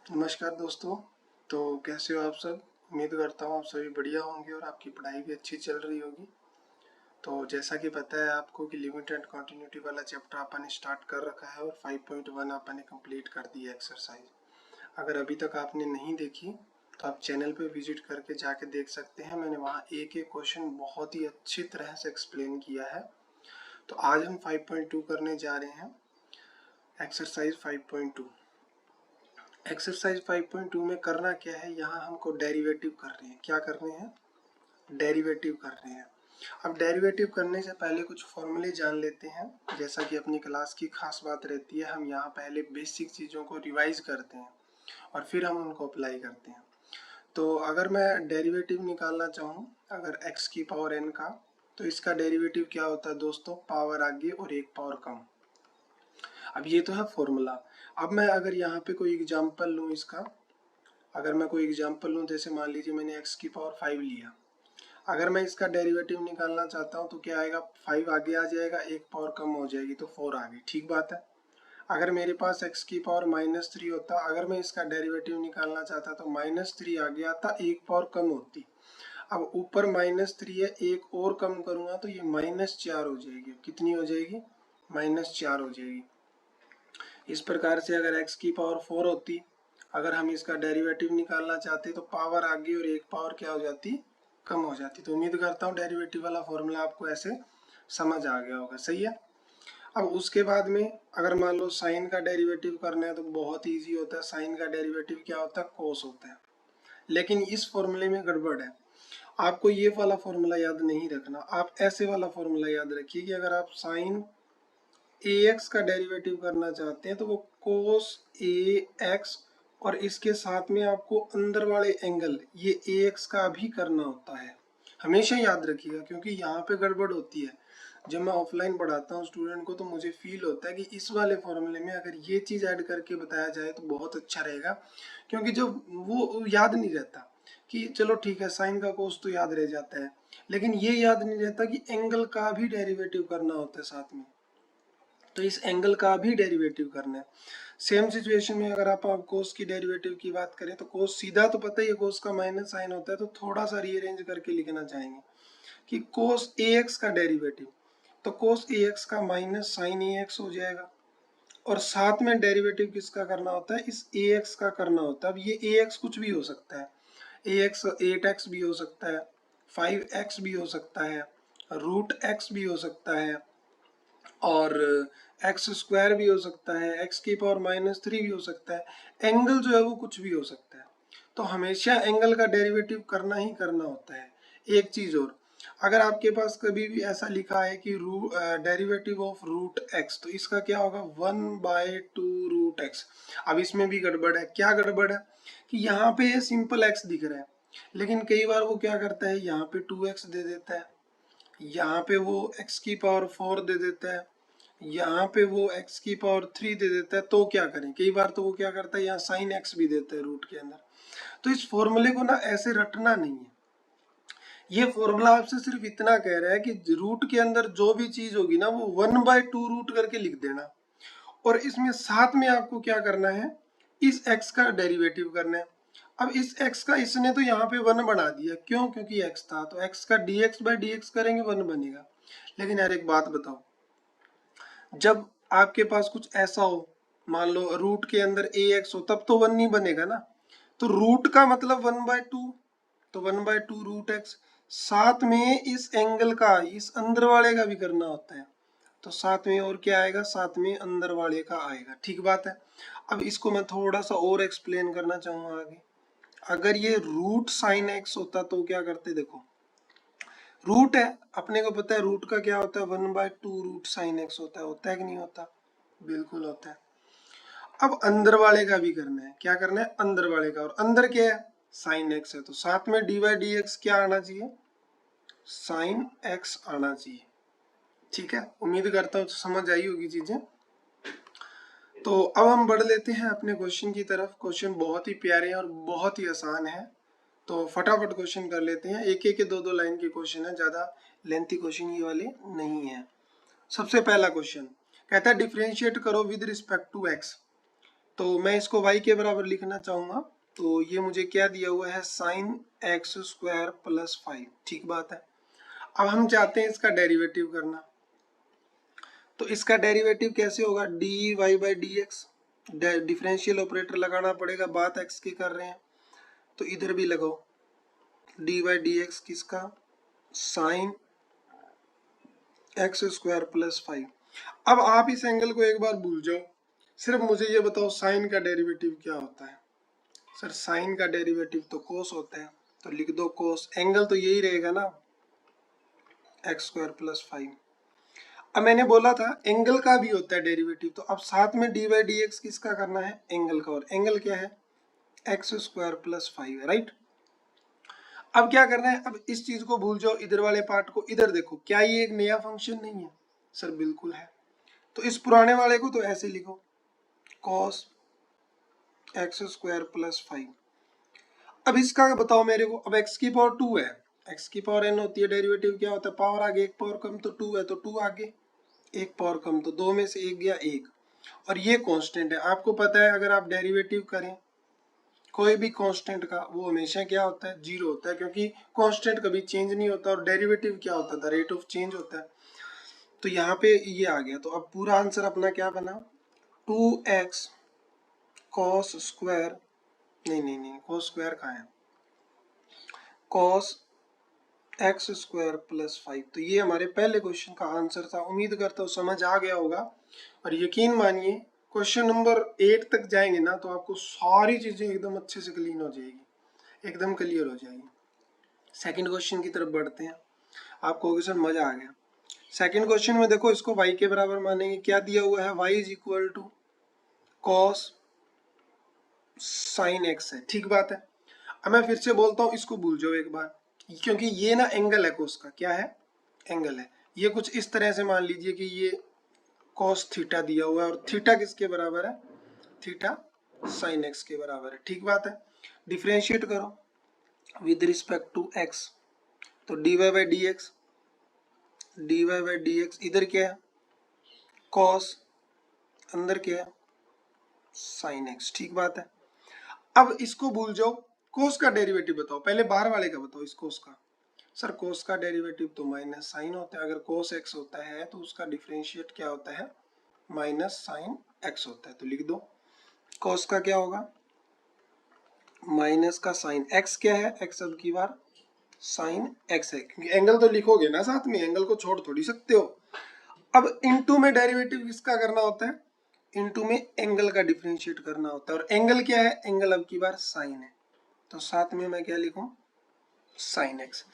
नमस्कार दोस्तों। तो कैसे हो आप सब। उम्मीद करता हूँ आप सभी बढ़िया होंगे और आपकी पढ़ाई भी अच्छी चल रही होगी। तो जैसा कि पता है आपको कि लिमिट एंड कंटिन्यूटी वाला चैप्टर अपन ने स्टार्ट कर रखा है और 5.1 अपन ने कंप्लीट कर दी है एक्सरसाइज। अगर अभी तक आपने नहीं देखी तो आप चैनल पे विजिट करके जाके देख सकते हैं। मैंने वहाँ एक एक क्वेश्चन बहुत ही अच्छी तरह से एक्सप्लेन किया है। तो आज हम 5.2 करने जा रहे हैं, एक्सरसाइज 5.2। एक्सरसाइज 5.2 में करना क्या है, यहाँ हमको डेरिवेटिव कर रहे हैं। क्या कर रहे हैं? डेरिवेटिव कर रहे हैं। अब डेरिवेटिव करने से पहले कुछ फॉर्मूले जान लेते हैं। जैसा कि अपनी क्लास की खास बात रहती है, हम यहाँ पहले बेसिक चीज़ों को रिवाइज करते हैं और फिर हम उनको अप्लाई करते हैं। तो अगर मैं डेरिवेटिव निकालना चाहूँ अगर x की पावर n का, तो इसका डेरिवेटिव क्या होता है दोस्तों? पावर आगे और एक पावर कम। अब ये तो है फॉर्मूला। अब मैं अगर यहाँ पे कोई एग्जाम्पल लूँ इसका, अगर मैं कोई एग्जाम्पल लूँ, जैसे मान लीजिए मैंने x की पावर 5 लिया। अगर मैं इसका डेरिवेटिव निकालना चाहता हूँ तो क्या आएगा? 5 आगे आ जाएगा, एक पावर कम हो जाएगी तो 4 आगे। ठीक बात है। अगर मेरे पास x की पावर -3 होता, अगर मैं इसका डेरिवेटिव निकालना चाहता तो -3 आगे आता, एक पावर कम होती। अब ऊपर -3 है, एक और कम करूंगा तो ये -4 हो जाएगी। कितनी हो जाएगी? -4 हो जाएगी। इस प्रकार से अगर x की पावर 4 होती, अगर हम इसका डेरिवेटिव निकालना चाहते तो पावर आगे और एक पावर क्या हो जाती? कम हो जाती। तो उम्मीद करता हूँ डेरिवेटिव वाला फॉर्मूला आपको ऐसे समझ आ गया होगा। सही है। अब उसके बाद में अगर मान लो साइन का डेरिवेटिव करना है तो बहुत इजी होता है। साइन का डेरिवेटिव क्या होता है? कोस होता है। लेकिन इस फॉर्मूले में गड़बड़ है। आपको ये वाला फॉर्मूला याद नहीं रखना, आप ऐसे वाला फॉर्मूला याद रखिए कि अगर आप साइन ax का डेरिवेटिव करना चाहते हैं तो वो कोस ax, और इसके साथ में आपको अंदर वाले एंगल ये ax का भी करना होता है। हमेशा याद रखिएगा, क्योंकि यहाँ पे गड़बड़ होती है। जब मैं ऑफलाइन पढ़ाता हूँ स्टूडेंट को तो मुझे फील होता है कि इस वाले फॉर्मूले में अगर ये चीज़ ऐड करके बताया जाए तो बहुत अच्छा रहेगा, क्योंकि जब वो याद नहीं रहता कि चलो ठीक है साइन का कोस तो याद रह जाता है, लेकिन ये याद नहीं रहता कि एंगल का भी डेरिवेटिव करना होता है साथ में। तो इस एंगल का भी डेरिवेटिव करना है। सेम सिचुएशन में अगर आप कोस की डेरिवेटिव की बात करें तो कोस सीधा तो पता ही है, कोस का माइनस साइन होता है, तो थोड़ा सा रीअरेंज करके लिखना चाहेंगे कि कोस ax का डेरिवेटिव, तो कोस ax का माइनस साइन ax हो जाएगा। और साथ में डेरिवेटिव किसका करना होता है? इस ax का करना होता है। अब ये ax कुछ भी हो सकता है, ax 8x भी हो सकता है, 5x भी हो सकता है, रूट x भी हो सकता है, और एक्स स्क्वायर भी हो सकता है, एक्स की पावर -3 भी हो सकता है। एंगल जो है वो कुछ भी हो सकता है। तो हमेशा एंगल का डेरिवेटिव करना ही करना होता है। एक चीज और, अगर आपके पास कभी भी ऐसा लिखा है कि डेरिवेटिव ऑफ रूट एक्स, तो इसका क्या होगा? 1/2 रूट एक्स। अब इसमें भी गड़बड़ है। क्या गड़बड़ है? कि यहाँ पे सिंपल एक्स दिख रहा है, लेकिन कई बार वो क्या करता है, यहाँ पे 2x दे देता है, यहाँ पे वो x की पावर 4 दे देता है, यहाँ पे वो x की पावर 3 दे देता है। तो क्या करें? कई बार तो वो क्या करता है, यहाँ साइन x भी देता है रूट के अंदर। तो इस फॉर्मूले को ना ऐसे रटना नहीं है। ये फॉर्मूला आपसे सिर्फ इतना कह रहा है कि रूट के अंदर जो भी चीज होगी ना वो 1/2 रूट करके लिख देना, और इसमें साथ में आपको क्या करना है? इस x का डेरिवेटिव करना है। अब इस x का इसने तो यहाँ पे 1 बना दिया, क्यों? क्योंकि x था, तो x का dx/dx करेंगे 1 बनेगा। लेकिन यार एक बात बताओ, जब आपके पास कुछ ऐसा हो, मान लो रूट के अंदर ax हो, तब तो 1 नहीं बनेगा ना। तो रूट का मतलब 1/2, तो 1/2 रूट एक्स। साथ में इस एंगल का, इस अंदर वाले का भी करना होता है, तो साथ में और क्या आएगा? साथ में अंदर वाले का आएगा। ठीक बात है। अब इसको मैं थोड़ा सा और एक्सप्लेन करना चाहूंगा आगे। अगर ये रूट साइन एक्स होता तो क्या करते? देखो रूट है, अपने को पता है रूट का क्या होता है? 1/2 रूट साइन एक्स होता है कि नहीं होता? बिल्कुल होता है। अब अंदर वाले का भी करना है। क्या करना है? अंदर वाले का। और अंदर क्या है? साइन एक्स है, तो साथ में dy/dx क्या आना चाहिए? साइन एक्स आना चाहिए। ठीक है, उम्मीद करता हूँ तो समझ आई होगी चीजें। तो अब हम बढ़ लेते हैं अपने क्वेश्चन की तरफ। क्वेश्चन बहुत ही प्यारे हैं और बहुत ही आसान है, तो फटाफट क्वेश्चन कर लेते हैं। एक एक के दो दो लाइन के क्वेश्चन है, ज्यादा लेंथी क्वेश्चन ये वाले नहीं है। सबसे पहला क्वेश्चन कहता है डिफरेंशिएट करो विद रिस्पेक्ट टू एक्स। तो मैं इसको y के बराबर लिखना चाहूंगा, तो ये मुझे क्या दिया हुआ है, साइन एक्स स्क्वायर प्लस 5। ठीक बात है। अब हम चाहते हैं इसका डेरिवेटिव करना, तो इसका डेरिवेटिव कैसे होगा, d y by d x. Differential operator लगाना पड़ेगा, बात एक्स की कर रहे हैं तो इधर भी लगाओ, डी वाई डी एक्स किसका, साइन एक्स स्क्वायर प्लस 5। अब आप इस एंगल को एक बार भूल जाओ, सिर्फ मुझे ये बताओ साइन का डेरिवेटिव क्या होता है। सर साइन का डेरिवेटिव तो कोस होता है, तो लिख दो कोस, एंगल तो यही रहेगा ना, एक्स स्क्वायर प्लस 5। अब मैंने बोला था एंगल का भी होता है डेरिवेटिव, तो अब साथ में डी वाई डी एक्स किसका करना है, एंगल का, और एंगल क्या है, एक्स स्क्वायर प्लस 5 है, राइट। अब क्या करना है, अब इस चीज को भूल जाओ, इधर वाले पार्ट को इधर देखो, क्या ये एक नया फंक्शन नहीं है, सर बिल्कुल है। तो इस पुराने वाले को तो ऐसे लिखो, कॉस एक्स स्क्वायर प्लस 5। अब इसका बताओ मेरे को, अब एक्स की पावर 2 है, एक्स की पावर n होती है, डेरिवेटिव क्या होता है, पावर आगे एक पावर कम तो 2 है, तो 2 आगे एक पावर कम, तो 2 में से एक गया 1, और ये कांस्टेंट है। आपको पता है अगर आप डेरिवेटिव करें कोई भी कांस्टेंट का, वो हमेशा क्या होता है, 0 होता है, क्योंकि कांस्टेंट कभी चेंज नहीं होता, और डेरिवेटिव क्या होता था, रेट ऑफ चेंज होता है। तो यहाँ पे ये आ गया, तो अब पूरा आंसर अपना क्या बना, 2x कॉस स्क्वायर, नहीं कॉस स्क्वायर कहाँ है, कॉस एक्स स्क्वायर प्लस 5। तो ये हमारे पहले क्वेश्चन का आंसर था। उम्मीद करता हूँ समझ आ गया होगा, और यकीन मानिए क्वेश्चन नंबर 8 तक जाएंगे ना तो आपको सारी चीजें एकदम अच्छे से क्लीन हो जाएगी, एकदम क्लियर हो जाएगी। सेकंड क्वेश्चन की तरफ बढ़ते हैं, आपको क्वेश्चन मजा आ गया। सेकंड क्वेश्चन में देखो, इसको y के बराबर मानेंगे, क्या दिया हुआ है, y is equal to cos sine x है। ठीक बात है। अब मैं फिर से बोलता हूँ, इसको भूल जाओ एक बार, क्योंकि ये ना एंगल है कोस का, क्या है, एंगल है। ये कुछ इस तरह से मान लीजिए कि ये कॉस थीटा दिया हुआ है, और थीटा किसके बराबर है, थीटा साइन एक्स के बराबर है। ठीक बात है। डिफरेंशिएट करो विद रिस्पेक्ट टू एक्स, तो d y by d x, d y by d x इधर क्या है, कॉस, अंदर क्या है, साइन एक्स। ठीक बात है। अब इसको भूल जाओ, कोस का डेरिवेटिव बताओ, पहले बाहर वाले का बताओ, इस कोस का। सर कोस का डेरिवेटिव तो माइनस साइन होता है, अगर कोस एक्स होता है तो उसका डिफरेंशिएट क्या होता है, माइनस साइन एक्स होता है। तो लिख दो, कोस का क्या होगा, माइनस का साइन एक्स क्या है, एक्स अब की बार साइन एक्स है, क्योंकि एंगल तो लिखोगे ना साथ में, एंगल को छोड़ थोड़ी सकते हो। अब इनटू में डेरिवेटिव किसका करना होता है, इनटू में एंगल का डिफरेंशिएट करना होता है, और एंगल क्या है, एंगल अब की बार साइन है, तो साथ में मैं क्या लिखूं, साइन एक्स।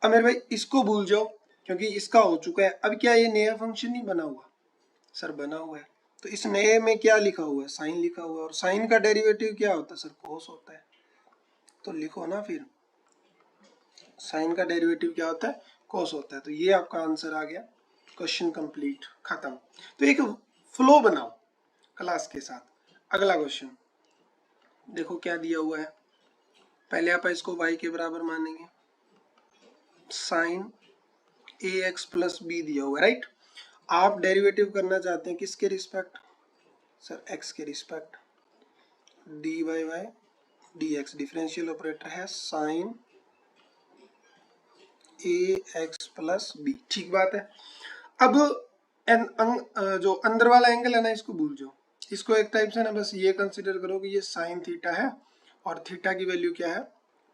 अब मेरे भाई इसको भूल जाओ, क्योंकि इसका हो चुका है। अब क्या ये नया फंक्शन नहीं बना हुआ, सर बना हुआ है, तो इस नए में क्या लिखा हुआ है, साइन लिखा हुआ है, और साइन का डेरिवेटिव क्या होता है, सर कोस होता है। तो लिखो ना फिर, साइन का डेरिवेटिव क्या होता है, कोस होता है। तो ये आपका आंसर आ गया, क्वेश्चन कंप्लीट, खत्म। तो एक फ्लो बनाओ क्लास के साथ। अगला क्वेश्चन देखो क्या दिया हुआ है, पहले आप इसको y के बराबर मानेंगे, sign a x plus B दिया हुआ है, राइट। आप डेरिवेटिव करना चाहते हैं किसके रिस्पेक्ट, सर एक्स के respect, d y by d x, differential operator है sine a x plus b. ठीक बात है। अब जो अंदर वाला एंगल है ना, इसको भूल जाओ, इसको एक टाइप से ना बस ये कंसिडर करो कि ये साइन थीटा है, और थीटा की वैल्यू क्या है,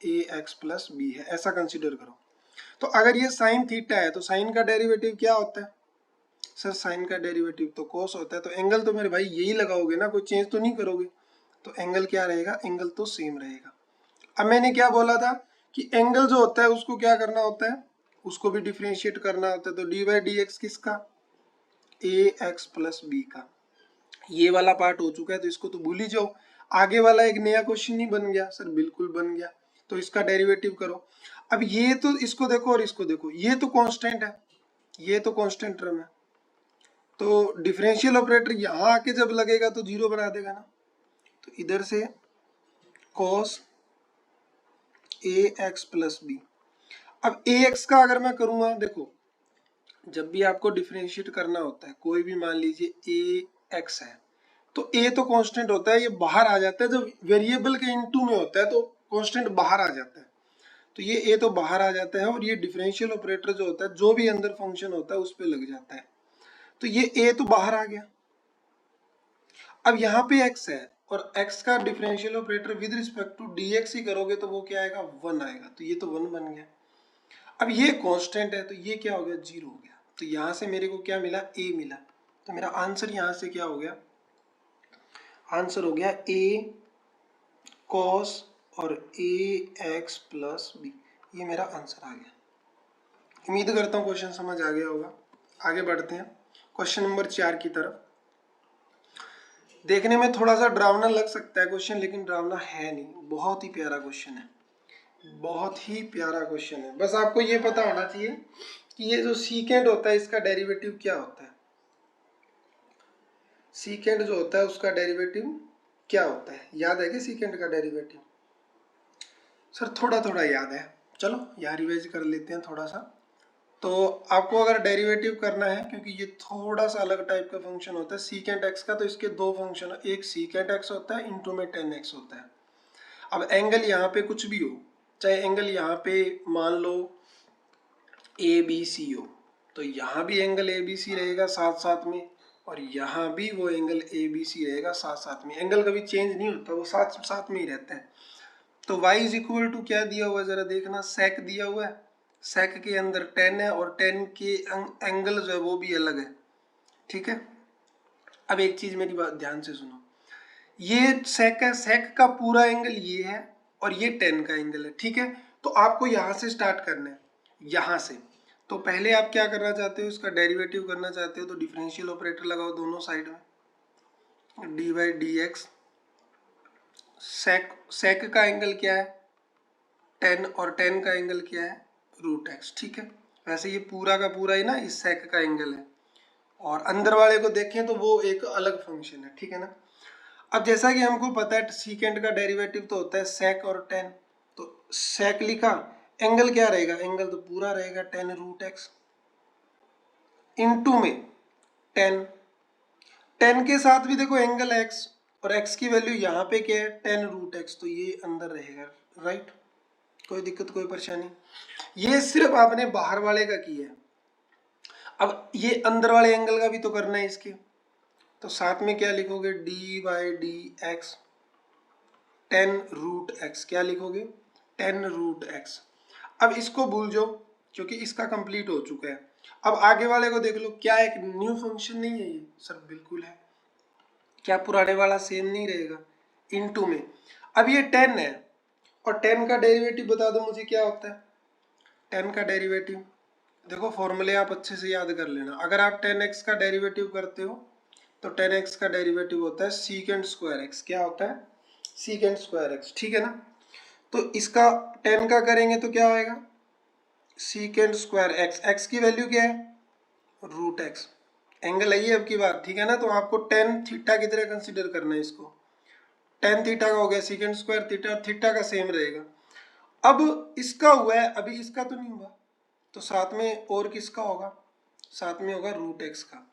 ए एक्स प्लस बी है, ऐसा कंसिडर करो। तो अगर ये साइन थीटा है तो साइन का डेरिवेटिव क्या होता है, सर साइन का डेरिवेटिव तो कोस होता है, तो एंगल तो मेरे भाई यही लगाओगे ना, कोई चेंज तो नहीं करोगे, तो एंगल क्या रहेगा, एंगल तो सेम रहेगा। अब मैंने क्या बोला था कि एंगल जो होता है उसको क्या करना होता है, उसको भी डिफरेंशिएट करना होता है। तो डी बाई डी एक्स किसका, ए एक्स प्लस बी का। ये वाला पार्ट हो चुका है, तो इसको तो भूल ही जाओ। आगे वाला एक नया क्वेश्चन ही बन गया, सर बिल्कुल बन गया। तो इसका डेरिवेटिव करो। अब ये तो इसको देखो और इसको देखो, ये तो कांस्टेंट है, ये तो कांस्टेंट टर्म है, तो डिफरेंशियल ऑपरेटर यहाँ आके जब लगेगा तो 0 बना देगा ना। तो इधर से cos ए एक्स प्लस बी। अब ए एक्स का अगर मैं करूंगा, देखो जब भी आपको डिफरेंशिएट करना होता है, कोई भी मान लीजिए ए एक्स है, तो ए तो कांस्टेंट होता है, ये बाहर आ जाता है, जब वेरिएबल के इनटू में होता है तो कांस्टेंट बाहर आ जाता है, तो ये ए तो बाहर आ जाता है और ये डिफरेंशियल ऑपरेटर जो होता है जो भी अंदर फंक्शन होता है उस पे लग जाता है, तो ये ए तो बाहर आ गया। अब यहाँ पे x है और x का differential operator with respect to dx ही करोगे तो वो क्या आएगा, 1 आएगा, तो ये तो 1 बन गया। अब ये कांस्टेंट है तो ये क्या हो गया, 0 हो गया, तो यहाँ से मेरे को क्या मिला, a मिला, तो मेरा आंसर यहाँ से क्या हो गया, आंसर हो गया a cos और ax प्लस b, ये मेरा आंसर आ गया। उम्मीद करता हूँ क्वेश्चन समझ आ गया होगा। आगे बढ़ते हैं क्वेश्चन नंबर 4 की तरफ। देखने में थोड़ा सा डरावना लग सकता है क्वेश्चन, लेकिन डरावना है नहीं, बहुत ही प्यारा क्वेश्चन है, बहुत ही प्यारा क्वेश्चन है। बस आपको ये पता होना चाहिए कि ये जो सीकेंड होता है इसका डेरिवेटिव क्या होता है, सीकेंड जो होता है उसका डेरिवेटिव क्या होता है, याद है कि सीकेंड का डेरिवेटिव? सर थोड़ा थोड़ा याद है, चलो यहाँ रिवाइज कर लेते हैं थोड़ा सा। तो आपको अगर डेरिवेटिव करना है, क्योंकि ये थोड़ा सा अलग टाइप का फंक्शन होता है सीकेंट एक्स का, तो इसके दो फंक्शन है, एक सीकेंट एक्स होता है इनटू में टेन एक्स होता है। अब एंगल यहाँ पे कुछ भी हो, चाहे एंगल यहाँ पे मान लो ए बी सी हो, तो यहाँ भी एंगल ए बी सी रहेगा साथ साथ में, और यहाँ भी वो एंगल ए बी सी रहेगा साथ साथ में, एंगल कभी चेंज नहीं होता, वो साथ साथ में ही रहता है। तो y इज इक्वल टू क्या दिया हुआ है जरा देखना, सेक दिया हुआ है, सेक के अंदर 10 है और 10 के एंगल जो है वो भी अलग है, ठीक है। अब एक चीज मेरी बात ध्यान से सुनो, ये सेक है, सेक का पूरा एंगल ये है और ये 10 का एंगल है, ठीक है। तो आपको यहाँ से स्टार्ट करना है, यहाँ से। तो पहले आप क्या करना चाहते हो, इसका डेरिवेटिव करना चाहते हो, तो डिफरेंशियल ऑपरेटर लगाओ दोनों साइड में, डी बाई डी एक्स। सेक का एंगल क्या है 10 और 10 का एंगल क्या है रूट एक्स, ठीक है। वैसे ये पूरा का पूरा ही ना इस सेक का एंगल है, और अंदर वाले को देखें तो वो एक अलग फंक्शन है, ठीक है ना। अब जैसा कि हमको पता है सीकेंड का डेरिवेटिव तो होता है सेक और 10, तो सेक लिखा, एंगल क्या रहेगा, एंगल तो पूरा रहेगा 10 रूट एक्स इनटू में 10, 10 के साथ भी देखो एंगल x, और x की वैल्यू यहाँ पे क्या है 10 रूट एक्स, तो ये अंदर रहेगा, राइट। कोई दिक्कत कोई परेशानी, ये सिर्फ आपने बाहर वाले का किया है। अब ये अंदर वाले एंगल का भी तो करना है इसके, तो साथ में क्या लिखोगे, d by d x 10 root x, क्या लिखोगे 10 रूट एक्स। अब इसको भूल जाओ क्योंकि इसका कंप्लीट हो चुका है। अब आगे वाले को देख लो, क्या एक न्यू फंक्शन नहीं है ये, सर बिल्कुल है, क्या पुराने वाला सेम नहीं रहेगा, इनटू में। अब ये 10 है और 10 का डेरिवेटिव बता दो मुझे क्या होता है, 10 का डेरिवेटिव देखो फॉर्मूले आप अच्छे से याद कर लेना। अगर आप 10x का डेरिवेटिव करते हो तो 10x का डेरिवेटिव होता है सीकेंड स्क्वायर एक्स, क्या होता है सीकेंड स्क्वायर एक्स, ठीक है ना। तो इसका 10 का करेंगे तो क्या आएगा सीकेंड स्क्वायर एक्स, एक्स की वैल्यू क्या है रूट एक्स, एंगल आई है अब की बात, ठीक है ना। तो आपको 10 थीटा की तरह कंसीडर करना है इसको, 10 थीटा का हो गया सीकेंड स्क्वायर थीटा, और थीटा का सेम रहेगा। अब इसका हुआ है, अभी इसका तो नहीं हुआ, तो साथ में और किसका होगा, साथ में होगा रूट एक्स का,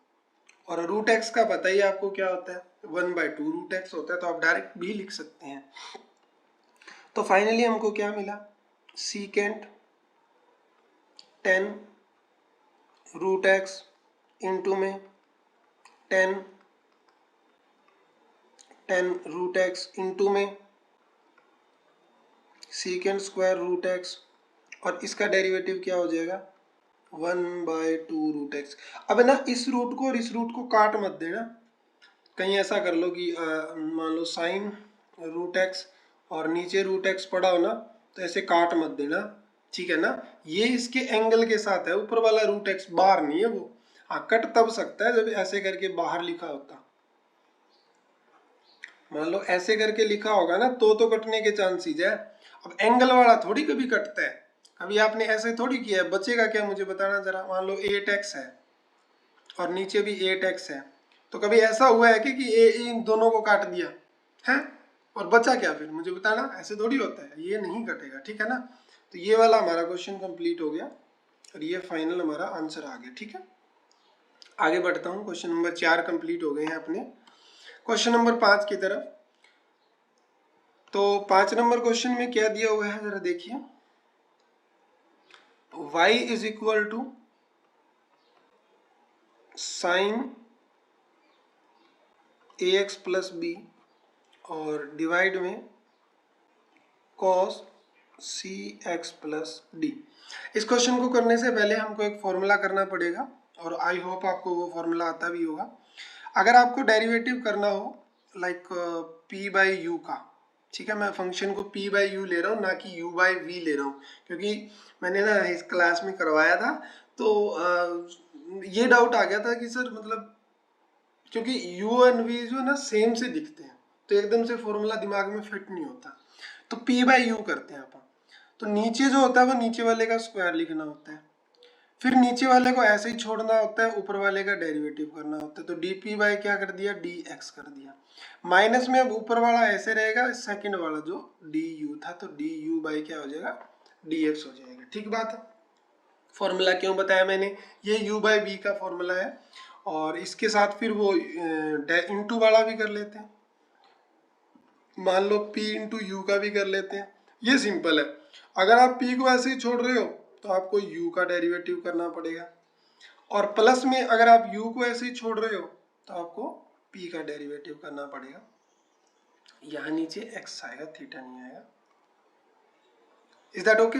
और रूट एक्स का पता ही आपको क्या होता है 1/2 रूट एक्स होता है, तो आप डायरेक्ट भी लिख सकते हैं। तो फाइनली हमको क्या मिला, सीकेंट 10 रूट एक्स इंटू में 10 रूट एक्स इंटू में सीकेंट स्क्वायर रूट एक्स, और इसका डेरिवेटिव क्या हो जाएगा 1/2 रूट एक्स। अब ना इस रूट को और इस रूट को काट मत देना, कहीं ऐसा कर लो कि मान लो साइन रूट एक्स और नीचे रूट एक्स पड़ा हो ना, तो ऐसे काट मत देना, ठीक है ना। ये इसके एंगल के साथ है, ऊपर वाला रूट एक्स बाहर नहीं है वो, हाँ कट तब सकता है जब ऐसे करके बाहर लिखा होता, मान लो ऐसे करके लिखा होगा ना तो कटने के चांसेस है। अब एंगल वाला थोड़ी कभी कटता है, अभी आपने ऐसे थोड़ी किया है, बचेगा क्या मुझे बताना जरा। मान लो 8x है और नीचे भी 8x है, तो कभी ऐसा हुआ है कि इन दोनों को काट दिया है और बचा क्या फिर मुझे बताना, ऐसे थोड़ी होता है, ये नहीं कटेगा, ठीक है ना। तो ये वाला हमारा क्वेश्चन कंप्लीट हो गया और ये फाइनल हमारा आंसर आ गया, ठीक है। आगे बढ़ता हूँ, क्वेश्चन नंबर 4 कंप्लीट हो गए हैं अपने। क्वेश्चन नंबर 5 की तरफ। तो 5 नंबर क्वेश्चन में क्या दिया हुआ है जरा देखिए। y is equal to sine ax plus b और डिवाइड में cos cx प्लस डी। इस क्वेश्चन को करने से पहले हमको एक फॉर्मूला करना पड़ेगा और आई होप आपको वो फॉर्मूला आता भी होगा। अगर आपको डेरिवेटिव करना हो लाइक p बाई यू का, ठीक है, मैं फंक्शन को p बाई यू ले रहा हूँ ना कि u बाई v ले रहा हूँ, क्योंकि मैंने ना इस क्लास में करवाया था तो ये डाउट आ गया था कि सर मतलब क्योंकि u एंड v जो है ना सेम से दिखते हैं तो एकदम से फॉर्मूला दिमाग में फिट नहीं होता, तो p बाई यू करते हैं अपन। तो नीचे जो होता है वो नीचे वाले का स्क्वायर लिखना होता है, फिर नीचे वाले को ऐसे ही छोड़ना होता है, ऊपर वाले का डेरिवेटिव करना होता है। तो डी पी बाई क्या कर दिया, डी एक्स कर दिया। माइनस में अब ऊपर वाला ऐसे रहेगा, सेकंड वाला जो डी यू था तो डी यू बाई क्या हो जाएगा, डी एक्स हो जाएगा। ठीक बात है। फॉर्मूला क्यों बताया मैंने, ये u बाई बी का फॉर्मूला है और इसके साथ फिर वो इंटू वाला भी कर लेते हैं, मान लो p इंटू यू का भी कर लेते हैं। ये सिंपल है। अगर आप p को ऐसे ही छोड़ रहे हो तो आपको u का डेरिवेटिव करना पड़ेगा, और प्लस में अगर आप u को ऐसे ही छोड़ रहे हो तो आपको p का डेरिवेटिव करना पड़ेगा। यहाँ नीचे x आएगा, थीटा नहीं आएगा। Is that okay?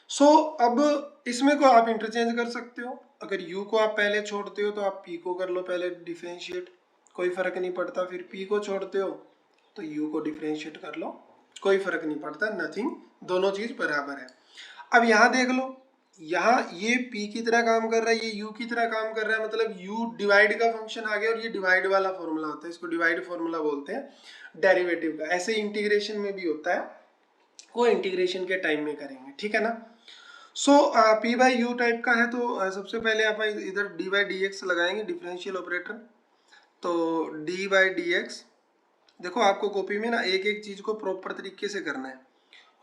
सो अब इसमें को आप इंटरचेंज कर सकते हो। अगर u को आप पहले छोड़ते हो तो आप p को कर लो पहले डिफरेंशिएट, कोई फर्क नहीं पड़ता। फिर p को छोड़ते हो तो u को डिफरेंशिएट कर लो, कोई फर्क नहीं पड़ता, नथिंग, दोनों चीज बराबर है। अब यहाँ देख लो, यहाँ ये p की तरह काम कर रहा है, ये u की तरह काम कर रहा है, मतलब u डिवाइड का फंक्शन आ गया और ये डिवाइड वाला फॉर्मूला होता है, इसको डिवाइड फॉर्मूला बोलते हैं डेरिवेटिव का। ऐसे इंटीग्रेशन में भी होता है, वो इंटीग्रेशन के टाइम में करेंगे, ठीक है ना। सो p बाई यू टाइप का है तो सबसे पहले आप इधर d बाई डी एक्स लगाएंगे, डिफरेंशियल ऑपरेटर। तो d बाई डी एक्स, देखो आपको कॉपी में ना एक एक चीज को प्रॉपर तरीके से करना है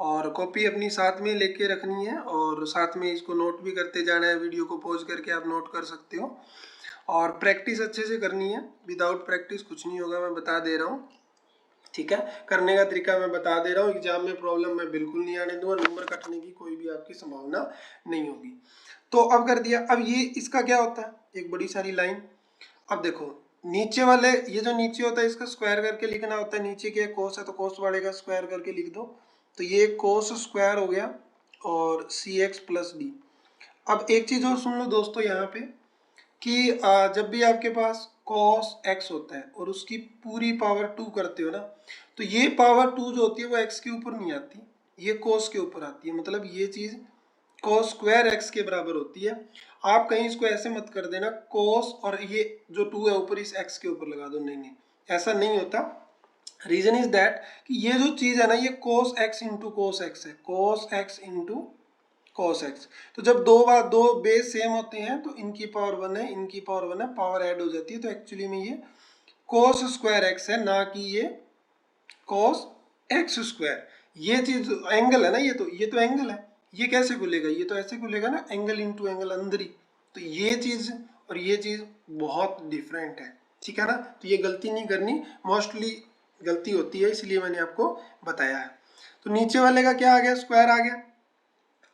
और कॉपी अपनी साथ में लेके रखनी है और साथ में इसको नोट भी करते जाना है। वीडियो को पॉज करके आप नोट कर सकते हो और प्रैक्टिस अच्छे से करनी है। विदाउट प्रैक्टिस कुछ नहीं होगा, मैं बता दे रहा हूँ, ठीक है। करने का तरीका मैं बता दे रहा हूँ, एग्जाम में प्रॉब्लम मैं बिल्कुल नहीं आने दूंगा, नंबर कटने की कोई भी आपकी संभावना नहीं होगी। तो अब कर दिया। अब ये इसका क्या होता है, एक बड़ी सारी लाइन। अब देखो नीचे वाले, ये जो नीचे होता है इसका स्क्वायर करके लिखना होता है। नीचे क्या कोस है तो कोस वाले का स्क्वायर करके लिख दो, तो ये कोस स्क्वायर हो गया और सी एक्स प्लस डी। अब एक चीज और सुन लो दोस्तों यहाँ पे कि जब भी आपके पास cos x होता है और उसकी पूरी पावर 2 करते हो ना, तो ये पावर 2 जो होती है वो x के ऊपर नहीं आती, ये cos के ऊपर आती है। मतलब ये चीज cos स्क्वायर x के बराबर होती है। आप कहीं इसको ऐसे मत कर देना cos और ये जो 2 है ऊपर इस x के ऊपर लगा दो, नहीं नहीं, ऐसा नहीं होता। रीजन इज दैट कि ये जो चीज है ना, ये cos x into cos x है, cos x into cos x। तो जब दो बेस सेम होते हैं तो इनकी पावर 1 है, इनकी पावर 1 है, पावर ऐड हो जाती है, तो एक्चुअली में ये cos स्क्वायर x है ना कि ये cos x स्क्वायर। ये चीज एंगल है ना, ये तो एंगल है, ये कैसे खुलेगा, ये तो ऐसे खुलेगा ना, एंगल इंटू एंगल अंदर ही। तो ये चीज और ये चीज बहुत डिफरेंट है, ठीक है ना। तो ये गलती नहीं करनी, मोस्टली गलती होती है, इसलिए मैंने आपको बताया है। तो नीचे वाले का क्या आ गया, स्क्वायर आ गया।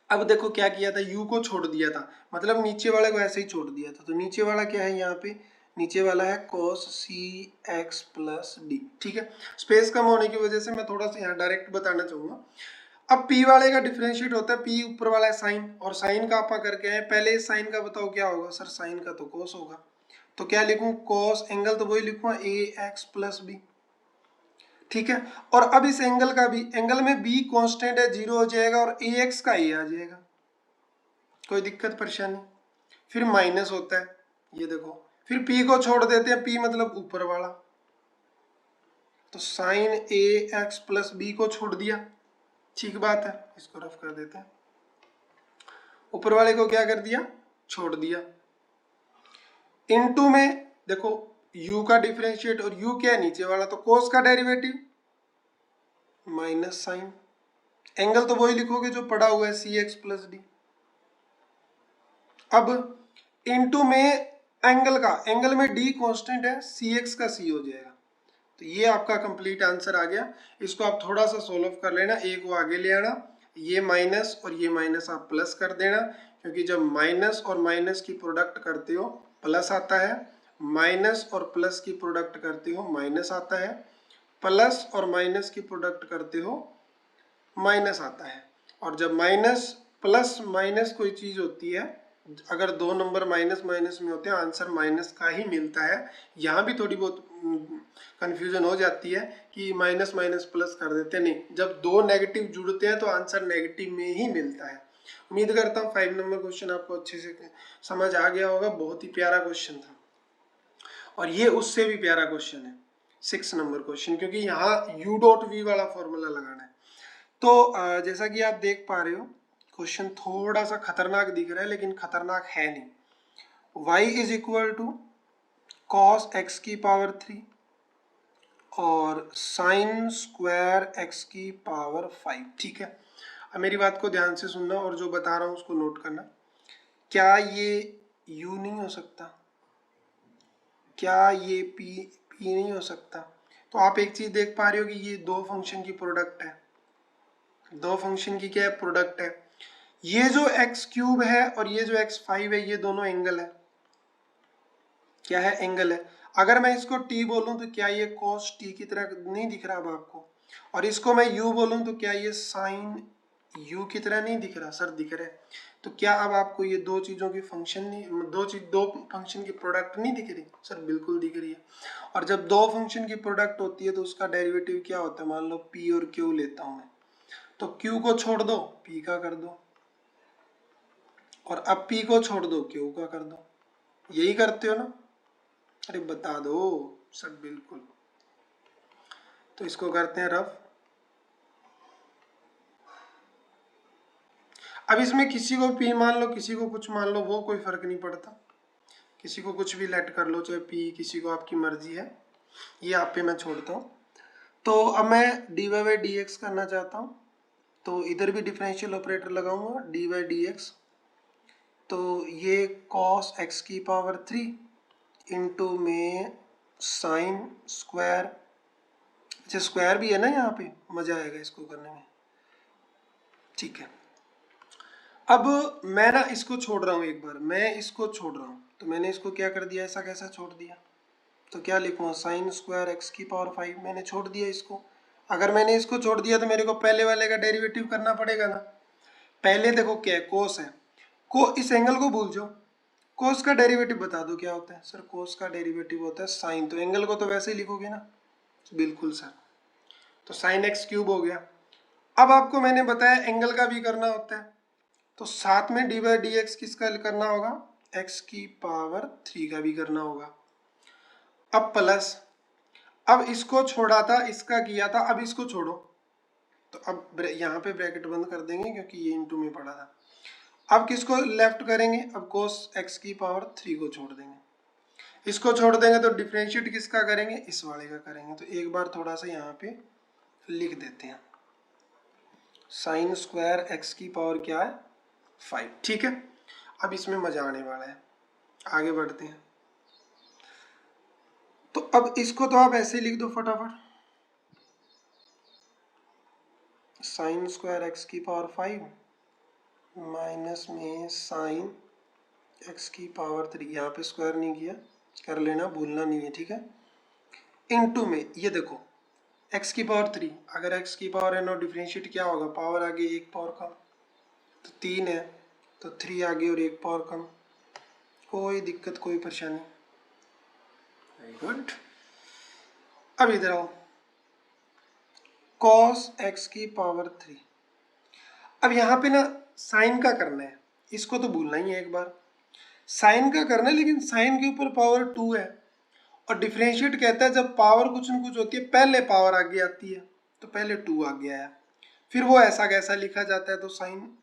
अब देखो क्या किया था, u को छोड़ दिया था, मतलब नीचे वाले को ऐसे ही छोड़ दिया था। तो नीचे वाला क्या है, यहाँ पे नीचे वाला है cos cx प्लस डी, ठीक है। स्पेस कम होने की वजह से मैं थोड़ा सा यहाँ डायरेक्ट बताना चाहूंगा। अब p वाले का डिफरेंशिएट होता है, p ऊपर वाला है साइन, और साइन का आपा करके आए। पहले इस साइन का बताओ क्या होगा, सर साइन का तो cos होगा, तो क्या लिखूं, cos एंगल तो वही लिखूंगा ax प्लस बी, ठीक है। और अब इस एंगल का भी, एंगल में b कांस्टेंट है, 0 हो जाएगा और ax का a आ जाएगा, कोई दिक्कत परेशानी। फिर माइनस होता है, ये देखो, फिर p को छोड़ देते हैं, p मतलब ऊपर वाला, तो साइन ax प्लस बी को छोड़ दिया, ठीक बात है, इसको रफ कर देते हैं। ऊपर वाले को क्या कर दिया, छोड़ दिया। इनटू में देखो u का डिफरेंशिएट, और u क्या है, नीचे वाला, तो cos का डेरिवेटिव माइनस साइन, एंगल तो वही लिखोगे जो पड़ा हुआ है सी एक्स प्लस डी। अब इनटू में एंगल का, एंगल में d कांस्टेंट है, सी एक्स का c हो जाएगा, तो ये आपका कंप्लीट आंसर आ गया। इसको आप थोड़ा सा सोल्व कर लेना, ए को आगे ले आना, ये माइनस और ये माइनस आप प्लस कर देना, क्योंकि जब माइनस और माइनस की प्रोडक्ट करते हो प्लस आता है, माइनस और प्लस की प्रोडक्ट करते हो माइनस आता है, प्लस और माइनस की प्रोडक्ट करते हो माइनस आता है। और जब माइनस प्लस माइनस कोई चीज होती है, अगर दो नंबर माइनस माइनस में होते हैं आंसर माइनस का ही मिलता है। यहाँ भी थोड़ी बहुत कंफ्यूजन हो जाती है कि माइनस माइनस प्लस कर देते हैं, नहीं, जब दो नेगेटिव जुड़ते हैं तो आंसर नेगेटिव में ही मिलता है। उम्मीद करता हूँ 5 नंबर क्वेश्चन आपको अच्छे से समझ आ गया होगा। बहुत ही प्यारा क्वेश्चन था, और ये उससे भी प्यारा क्वेश्चन है 6 नंबर क्वेश्चन, क्योंकि यहाँ यू डॉट वी वाला फॉर्मूला लगाना है। तो जैसा कि आप देख पा रहे हो क्वेश्चन थोड़ा सा खतरनाक दिख रहा है, लेकिन खतरनाक है नहीं। y is equal to cos x की पावर 3 और साइन स्क्वायर एक्स की पावर 5। ठीक है, अब मेरी बात को ध्यान से सुनना और जो बता रहा हूँ उसको नोट करना। क्या ये u नहीं हो सकता? क्या ये p नहीं हो सकता? तो आप एक चीज देख पा रहे हो कि ये दो फंक्शन की प्रोडक्ट है, दो फंक्शन की क्या है, प्रोडक्ट है। ये जो एक्स क्यूब है और ये जो x5 है, ये दोनों एंगल है। क्या है? एंगल है। अगर मैं इसको t बोलूं तो क्या ये cos t की तरह नहीं दिख रहा अब आपको? और इसको मैं u बोलूं तो क्या ये sin u की तरह नहीं दिख रहा? सर दिख रहा है। तो क्या अब आपको ये दो चीजों की फंक्शन नहीं, दो फंक्शन की प्रोडक्ट नहीं दिख रही? सर बिल्कुल दिख रही है। और जब दो फंक्शन की प्रोडक्ट होती है तो उसका डेरिवेटिव क्या होता है? मान लो p और q लेता हूं मैं, तो q को छोड़ दो p का कर दो, और अब p को छोड़ दो q का कर दो। यही करते हो ना? अरे बता दो सर। बिल्कुल। तो इसको करते हैं रफ। अब इसमें किसी को p मान लो, किसी को कुछ मान लो, वो कोई फर्क नहीं पड़ता। किसी को कुछ भी लेट कर लो, चाहे p, किसी को आपकी मर्जी है, ये आप पे मैं छोड़ता हूँ। तो अब मैं dy बाई डी एक्स करना चाहता हूँ, तो इधर भी डिफरेंशियल ऑपरेटर लगाऊंगा dy बाई डी एक्स। तो ये cos x की पावर 3 इंटू में साइन स्क्वायर, अच्छा स्क्वायर भी है ना यहाँ पे, मजा आएगा इसको करने में। ठीक है, अब मैं ना इसको छोड़ रहा हूँ, एक बार मैं इसको छोड़ रहा हूँ। तो मैंने इसको क्या कर दिया, ऐसा कैसा छोड़ दिया? तो क्या लिखूँ? साइन स्क्वायर एक्स की पावर 5 मैंने छोड़ दिया इसको। अगर मैंने इसको छोड़ दिया तो मेरे को पहले वाले का डेरिवेटिव करना पड़ेगा ना। पहले देखो क्या है, कोस है, को इस एंगल को भूल जाओ, कोस का डेरिवेटिव बता दो क्या होता है? सर कोस का डेरिवेटिव होता है साइन, तो एंगल को तो वैसे ही लिखोगे ना। बिल्कुल सर। तो साइन एक्स क्यूब हो गया। अब आपको मैंने बताया एंगल का भी करना होता है, तो साथ में डी बाई डी एक्स किसका करना होगा? एक्स की पावर 3 का भी करना होगा। अब प्लस, अब इसको छोड़ा था, इसका किया था, अब इसको छोड़ो, तो अब यहाँ पे ब्रैकेट बंद कर देंगे क्योंकि ये इनटू में पड़ा था। अब किसको लेफ्ट करेंगे? अब कोस एक्स की पावर 3 को छोड़ देंगे। इसको छोड़ देंगे तो डिफरेंशिएट किसका करेंगे? इस वाले का करेंगे। तो एक बार थोड़ा सा यहाँ पे लिख देते हैं, साइन स्क्वायर एक्स की पावर क्या है? 5। ठीक है, अब इसमें मजा आने वाला है, आगे बढ़ते हैं। तो अब इसको तो आप ऐसे लिख दो फटाफट, साइन स्क्वायर एक्स की पावर 5 माइनस में साइन एक्स की पावर 3, यहाँ पे स्क्वायर नहीं किया, कर लेना, भूलना नहीं है, ठीक है। इनटू में ये देखो x की पावर 3, अगर x की पावर है नो, डिफरेंशिएट क्या होगा? पावर आगे एक पावर कम, तो 3 है तो 3 आगे और एक पावर कम, कोई दिक्कत कोई परेशानी। Very good. अब इधर आओ, cos x की पावर 3। अब यहाँ पे ना साइन का करना है, इसको तो भूलना ही है, एक बार साइन का करना है, लेकिन साइन के ऊपर पावर 2 है, और डिफरेंशिएट कहता है जब पावर कुछ न कुछ होती है पहले पावर आगे आती है, तो पहले 2 आगे आया, फिर वो ऐसा कैसा लिखा जाता है, तो साइन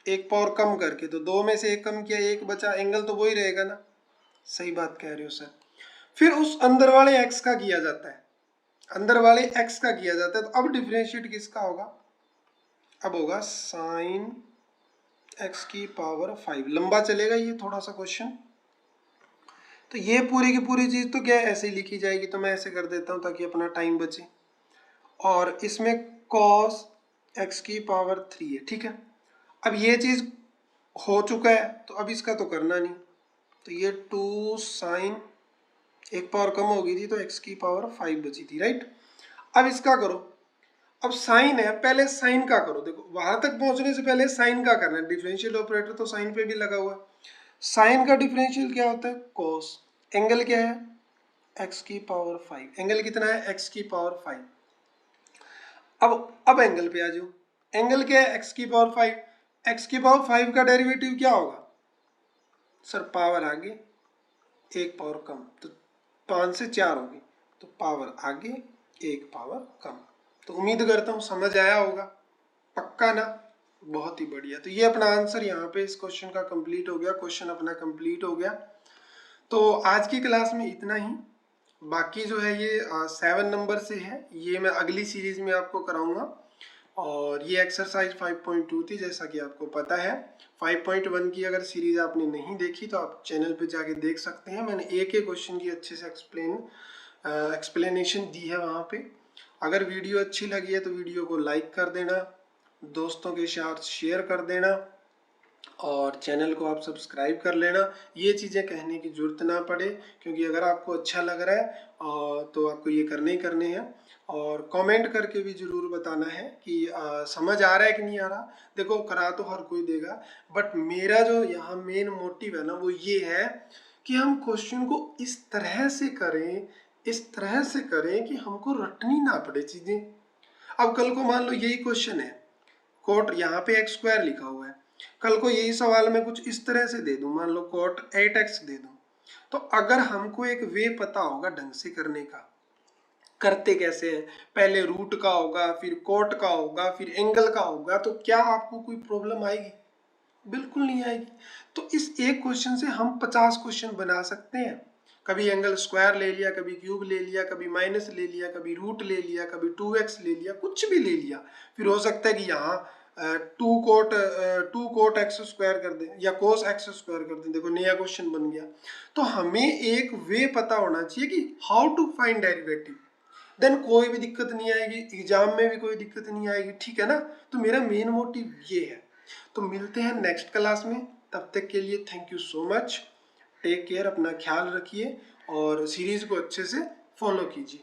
एक पावर कम करके, तो 2 में से एक कम किया, एक बचा, एंगल तो वही रहेगा ना। सही बात कह रहे हो सर। फिर उस अंदर वाले x का किया जाता है, अंदर वाले x का किया जाता है, तो अब डिफरेंशिएट किसका होगा? अब होगा साइन x की पावर 5। लंबा चलेगा ये थोड़ा सा क्वेश्चन, तो ये पूरी की पूरी चीज़ तो क्या ऐसे ही लिखी जाएगी, तो मैं ऐसे कर देता हूँ ताकि अपना टाइम बचे। और इसमें कॉस एक्स की पावर 3 है, ठीक है। अब ये चीज़ हो चुका है, तो अब इसका तो करना नहीं, तो ये 2 साइन, एक पावर कम हो गई थी तो एक्स की पावर 5 बची थी, राइट। अब इसका करो, अब साइन है, पहले साइन का करो। देखो वहां तक पहुंचने से पहले साइन का करना है, डिफरेंशियल ऑपरेटर तो साइन पे भी लगा हुआ है। साइन का डिफरेंशियल क्या होता है, कॉस। एंगल क्या है, एक्स की पावर 5। एंगल कितना है, एक्स की पावर 5। अब एंगल पे आ जाओ। एंगल क्या है, एक्स की पावर 5। एक्स की पावर 5 का डेरिवेटिव क्या होगा सर, पावर आगे एक पावर कम, तो 5 से 4 होगी, तो पावर आगे एक पावर कम। तो उम्मीद करता हूँ समझ आया होगा, पक्का ना, बहुत ही बढ़िया। तो ये अपना आंसर यहाँ पे इस क्वेश्चन का कंप्लीट हो गया, क्वेश्चन अपना कंप्लीट हो गया। तो आज की क्लास में इतना ही, बाकी जो है ये 7 नंबर से है, ये मैं अगली सीरीज में आपको कराऊंगा। और ये एक्सरसाइज 5.2 थी, जैसा कि आपको पता है। 5.1 की अगर सीरीज आपने नहीं देखी तो आप चैनल पे जाके देख सकते हैं, मैंने एक एक क्वेश्चन की अच्छे से एक्सप्लेनेशन दी है वहाँ पे। अगर वीडियो अच्छी लगी है तो वीडियो को लाइक कर देना, दोस्तों के साथ शेयर कर देना, और चैनल को आप सब्सक्राइब कर लेना। ये चीज़ें कहने की जरूरत ना पड़े, क्योंकि अगर आपको अच्छा लग रहा है तो आपको ये करने ही करने हैं। और कमेंट करके भी ज़रूर बताना है कि समझ आ रहा है कि नहीं आ रहा। देखो करा तो हर कोई देगा, बट मेरा जो यहाँ मेन मोटिव है ना वो ये है कि हम क्वेश्चन को इस तरह से करें, इस तरह से करें कि हमको रटनी ना पड़े चीज़ें। अब कल को मान लो यही क्वेश्चन है, कोट यहाँ पे एक्स स्क्वायर लिखा हुआ है, कल को यही सवाल में कुछ इस तरह से दे दूं, मान लो कोट 8x दे दूं, तो अगर हमको एक वे पता होगा ढंग से करने का, करते कैसे हैं, पहले रूट का होगा, फिर कोट का होगा, फिर एंगल का होगा, तो क्या आपको कोई प्रॉब्लम आएगी, बिल्कुल नहीं आएगी। तो इस एक क्वेश्चन से हम 50 क्वेश्चन बना सकते हैं। कभी एंगल स्क्वायर ले लिया, कभी क्यूब ले लिया, कभी माइनस ले लिया, कभी रूट ले लिया, कभी 2x ले लिया, कुछ भी ले लिया। फिर हो सकता है कि यहाँ टू कोट एक्स स्क्वायर कर दें या कोस एक्स स्क्वायर कर दें, देखो नया क्वेश्चन बन गया। तो हमें एक वे पता होना चाहिए कि how to find derivative, then कोई भी दिक्कत नहीं आएगी, एग्जाम में भी कोई दिक्कत नहीं आएगी, ठीक है ना। तो मेरा मेन मोटिव ये है। तो मिलते हैं नेक्स्ट क्लास में, तब तक के लिए thank you so much, take care, अपना ख्याल रखिए और सीरीज को अच्छे से फॉलो कीजिए।